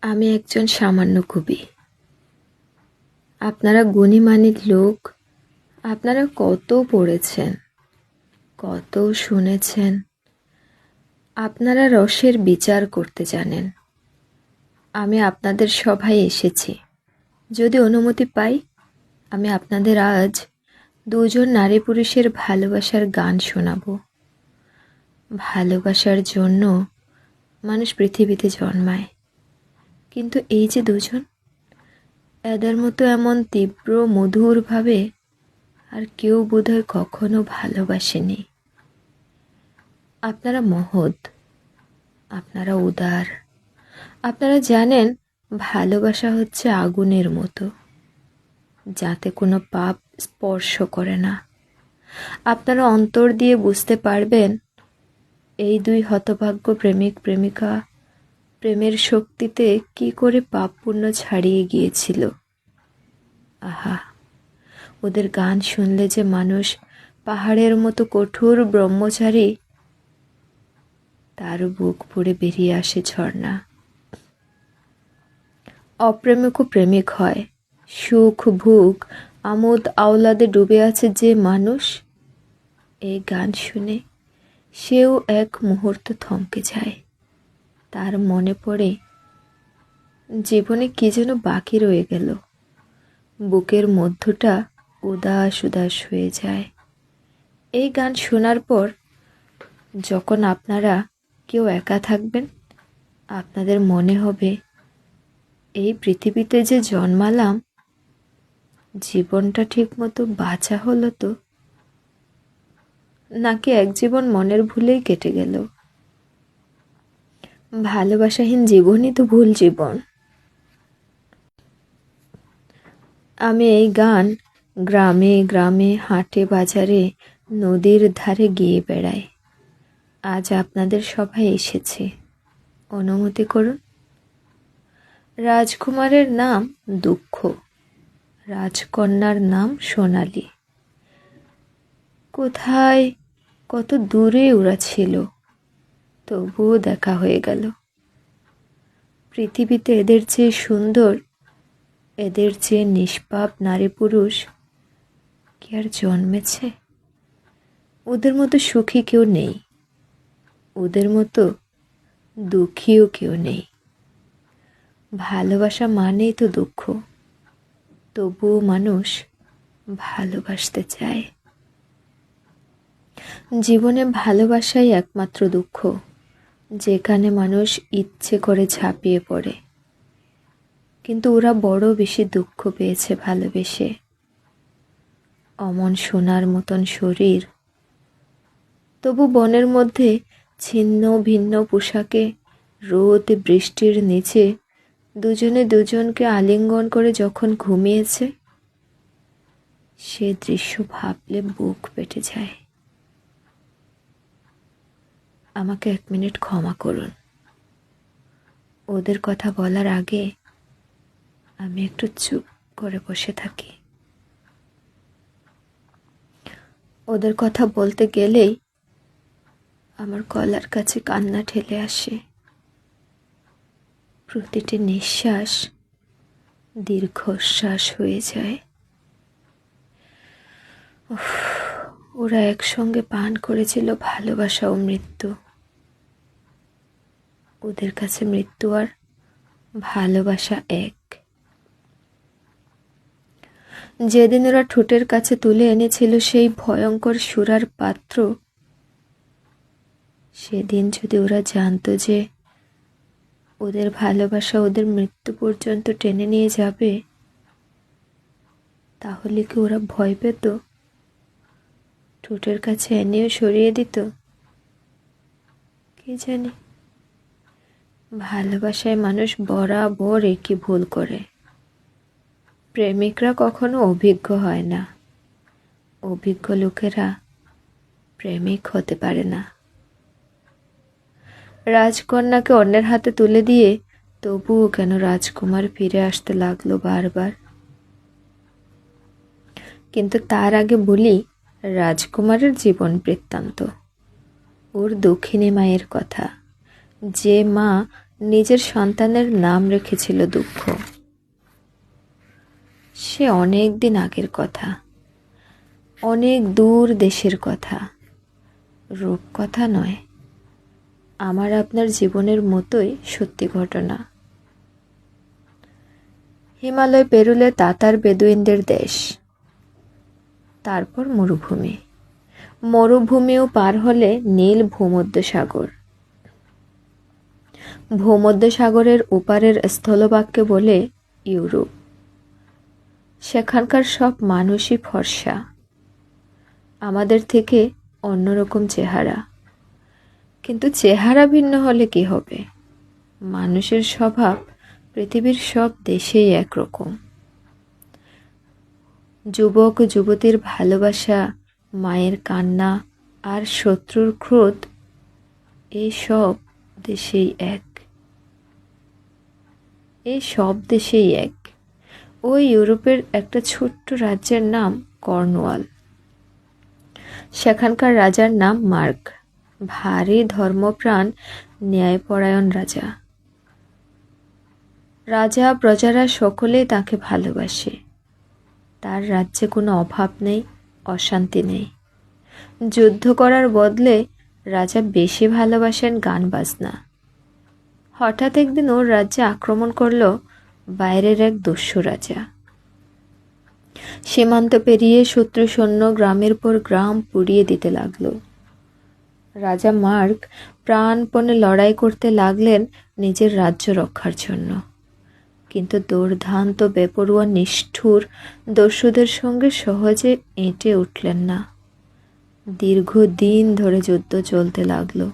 আমি একজন সামান্য কবি। আপনারা গুণীমানের লোক। আপনারা কত পড়েছেন, কত শুনেছেন। আপনারা রসের বিচার করতে জানেন। আমি আপনাদের সভায় এসেছি। যদি অনুমতি পাই, আমি আপনাদের আজ দুজন নারী পুরুষের ভালোবাসার গান শোনাবো। ভালোবাসার জন্য মানুষ পৃথিবীতে জন্মায়, কিন্তু এই যে দুজন, এদের মতো এমন তীব্র মধুরভাবে আর কেউ বোধহয় কখনো ভালোবাসেনি। আপনারা মহৎ, আপনারা উদার। আপনারা জানেন ভালোবাসা হচ্ছে আগুনের মতো, যাতে কোনো পাপ স্পর্শ করে না। আপনারা অন্তর দিয়ে বুঝতে পারবেন এই দুই হতভাগ্য প্রেমিক প্রেমিকা প্রেমের শক্তিতে কি করে পাপ পুণ্য ছাড়িয়ে গিয়েছিল। আহা, ওদের গান শুনলে যে মানুষ পাহাড়ের মতো কঠোর ব্রহ্মচারী, তার বুক পুড়ে বেরিয়ে আসে ঝর্ণা। অপ্রেমিকও প্রেমিক হয়। সুখ ভোগ আমোদ আওলাদে ডুবে আছে যে মানুষ, এই গান শুনে সেও এক মুহূর্ত থমকে যায়। তার মনে পড়ে জীবনে কি যেন বাকি রয়ে গেল। বুকের মধ্যটা উদাস উদাস হয়ে যায়। এই গান শোনার পর যখন আপনারা কেউ একা থাকবেন, আপনাদের মনে হবে এই পৃথিবীতে যে জন্মালাম, জীবনটা ঠিক মতো বাঁচা হলো তো, নাকি এক জীবন মনের ভুলেই কেটে গেল। ভালোবাসাহীন জীবনই তো ভুল জীবন। আমি এই গান গ্রামে গ্রামে, হাটে বাজারে, নদীর ধারে গিয়ে বেড়াই। আজ আপনাদের সভায় এসেছি, অনুমতি করুন। রাজকুমারের নাম দুঃখ, রাজকন্যার নাম সোনালী। কোথায় কত দূরে ওরা ছিল, তবুও দেখা হয়ে গেল। পৃথিবীতে এদের চেয়ে সুন্দর, এদের চেয়ে নিষ্পাপ নারী পুরুষ কি আর জন্মেছে? ওদের মতো সুখী কেউ নেই, ওদের মতো দুঃখীও কেউ নেই। ভালোবাসা মানেই তো দুঃখ, তবুও মানুষ ভালোবাসতে চায়। জীবনে ভালোবাসাই একমাত্র দুঃখ, যেখানে মানুষ ইচ্ছে করে ঝাঁপিয়ে পড়ে। কিন্তু ওরা বড় বেশি দুঃখ পেয়েছে ভালোবেসে। অমন সোনার মতন শরীর, তবু বনের মধ্যে ছিন্ন ভিন্ন পোশাকে রোদ বৃষ্টির নিচে দুজনে দুজনকে আলিঙ্গন করে যখন ঘুমিয়েছে, সে দৃশ্য ভাবলে বুক ফেটে যায়। আমাকে 1 মিনিট ক্ষমা করুন। ওদের কথা বলার আগে আমি একটু চুপ করে বসে থাকি। ওদের কথা বলতে গেলেই আমার গলার কাছে কান্না ঠেলে আসে। প্রতিটি নিঃশ্বাস দীর্ঘশ্বাস হয়ে যায়। ওরা একসঙ্গে পান করেছিল ভালোবাসা ও মৃত্যু। ওদের কাছে মৃত্যু আর ভালোবাসা এক। যেদিন ওরা ঠোঁটের কাছে তুলে এনেছিল সেই ভয়ঙ্কর সুরার পাত্র, সেদিন যদি ওরা জানতো যে ওদের ভালোবাসা ওদের মৃত্যু পর্যন্ত টেনে নিয়ে যাবে, তাহলে কি ওরা ভয় পেত? ঠোঁটের কাছে এনেও সরিয়ে দিত? কি জানি, ভালোবাসায় মানুষ বরাবর একই ভুল করে। প্রেমিকরা কখনো অভিজ্ঞ হয় না, অভিজ্ঞ লোকেরা প্রেমিক হতে পারে না। রাজকন্যাকে অন্যের হাতে তুলে দিয়ে তবুও কেন রাজকুমার ফিরে আসতে লাগলো বারবার। কিন্তু তার আগে বলি রাজকুমারের জীবন বৃত্তান্ত, ওর দক্ষিণী মায়ের কথা, যে মা নিজের সন্তানের নাম রেখেছিল দুঃখ। সে অনেক দিন আগের কথা, অনেক দূর দেশের কথা, রূপকথা নয়, আমার আপনার জীবনের মতোই সত্যি ঘটনা। হিমালয় পেরুলে তাতার বেদুইনদের দেশ, তারপর মরুভূমি, মরুভূমিও পার হলে নীল ভূমধ্যসাগর। ভূমধ্যসাগরের ওপারের স্থলভাগকে বলে ইউরোপ। সেখানকার সব মানুষই ফর্সা, আমাদের থেকে অন্যরকম চেহারা। কিন্তু চেহারা ভিন্ন হলে কি হবে, মানুষের স্বভাব পৃথিবীর সব দেশেই একরকম। যুবক যুবতীর ভালোবাসা, মায়ের কান্না আর শত্রুর ক্রোধ, এই সব দেশেই এক, এই সব দেশেই এক। ওই ইউরোপের একটা ছোট্ট রাজ্যের নাম কর্নওয়াল। সেখানকার রাজার নাম মার্ক, ভারী ধর্মপ্রাণ, ন্যায়পরায়ণ রাজা। রাজা প্রজারা সকলেই তাকে ভালোবাসে। তার রাজ্যে কোনো অভাব নেই, অশান্তি নেই। যুদ্ধ করার বদলে রাজা বেশি ভালোবাসেন গান বাজনা। হঠাৎ একদিন ওর রাজ্যে আক্রমণ করল বাইরের এক দস্যু রাজা। সীমান্ত পেরিয়ে শত্রু সৈন্য গ্রামের পর গ্রাম পুড়িয়ে দিতে লাগলো। রাজা মার্ক প্রাণপণে লড়াই করতে লাগলেন নিজের রাজ্য রক্ষার জন্য। কিন্তু দুর্দান্ত বেপরোয়া নিষ্ঠুর দস্যুদের সঙ্গে সহজে এঁটে উঠলেন না। দীর্ঘদিন ধরে যুদ্ধ চলতে লাগলো।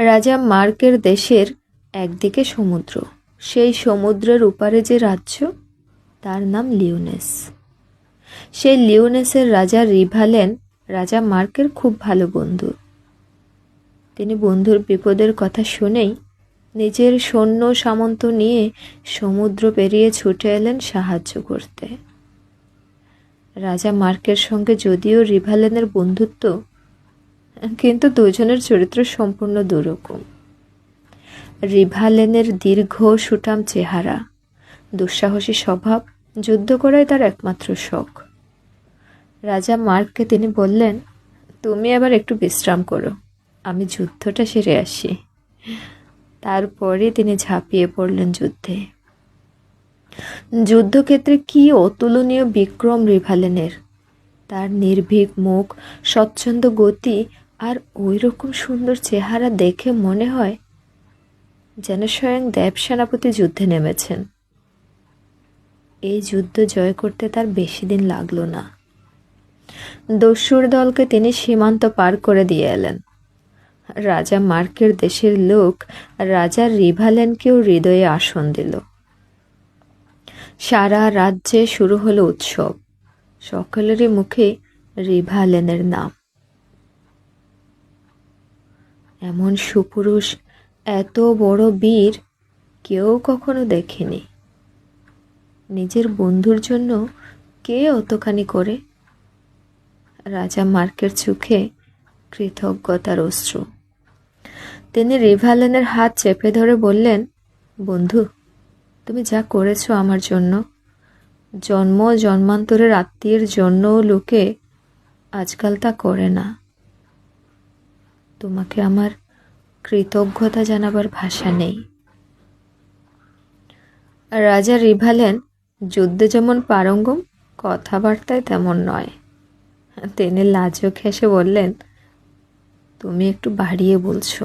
রাজা মার্কের দেশের একদিকে সমুদ্র, সেই সমুদ্রের ওপারে যে রাজ্য, তার নাম লিওনেস। সেই লিওনেসের রাজা রিভালেন রাজা মার্কের খুব ভালো বন্ধু। তিনি বন্ধুর বিপদের কথা শুনেই নিজের সৈন্য সামন্ত নিয়ে সমুদ্র পেরিয়ে ছুটে এলেন সাহায্য করতে। রাজা মার্কের সঙ্গে যদিও রিভালেনের বন্ধুত্ব, কিন্তু দুজনের চরিত্র সম্পূর্ণ দুরকম। রিভালেনের দীর্ঘ সুঠাম চেহারা, দুঃসাহসী স্বভাব, যুদ্ধ করাই তার একমাত্র শখ। রাজা মার্ককে তিনি বললেন, তুমি এবার একটু বিশ্রাম করো, আমি যুদ্ধটা সেরে আসি। তারপরে তিনি ঝাঁপিয়ে পড়লেন যুদ্ধে। যুদ্ধক্ষেত্রে কি অতুলনীয় বিক্রম রিভালেনের! তার নির্ভীক মুখ, স্বচ্ছন্দ গতি আর ওই রকম সুন্দর চেহারা দেখে মনে হয় যেন স্বয়ং দেব সেনাপতি যুদ্ধে নেমেছেন। এই যুদ্ধ জয় করতে তার বেশি দিন লাগলো না। দস্যুর দলকে তিনি সীমান্ত পার করে দিয়ে এলেন। রাজা মার্কের দেশের লোক রাজা রিভালেনকেও হৃদয়ে আসন দিল। সারা রাজ্যে শুরু হলো উৎসব, সকলেরই মুখে রিভালেনের নাম। এমন সুপুরুষ, এত বড় বীর কেউ কখনো দেখেনি। নিজের বন্ধুর জন্য কে অতখানি করে? রাজা মার্কের চোখে কৃতজ্ঞতার অশ্রু। তিনি রিভালেনের হাত চেপে ধরে বললেন, বন্ধু, তুমি যা করেছো আমার জন্য, জন্ম জন্মান্তরের আত্মীয়ের জন্যও লোকে আজকাল তা করে না। তোমাকে আমার কৃতজ্ঞতা জানাবার ভাষা নেই। রাজা রিভালেন যুদ্ধে যেমন পারঙ্গম, কথাবার্তায় তেমন নয়। তিনি লাজুক হেসে বললেন, তুমি একটু বাড়িয়ে বলছো।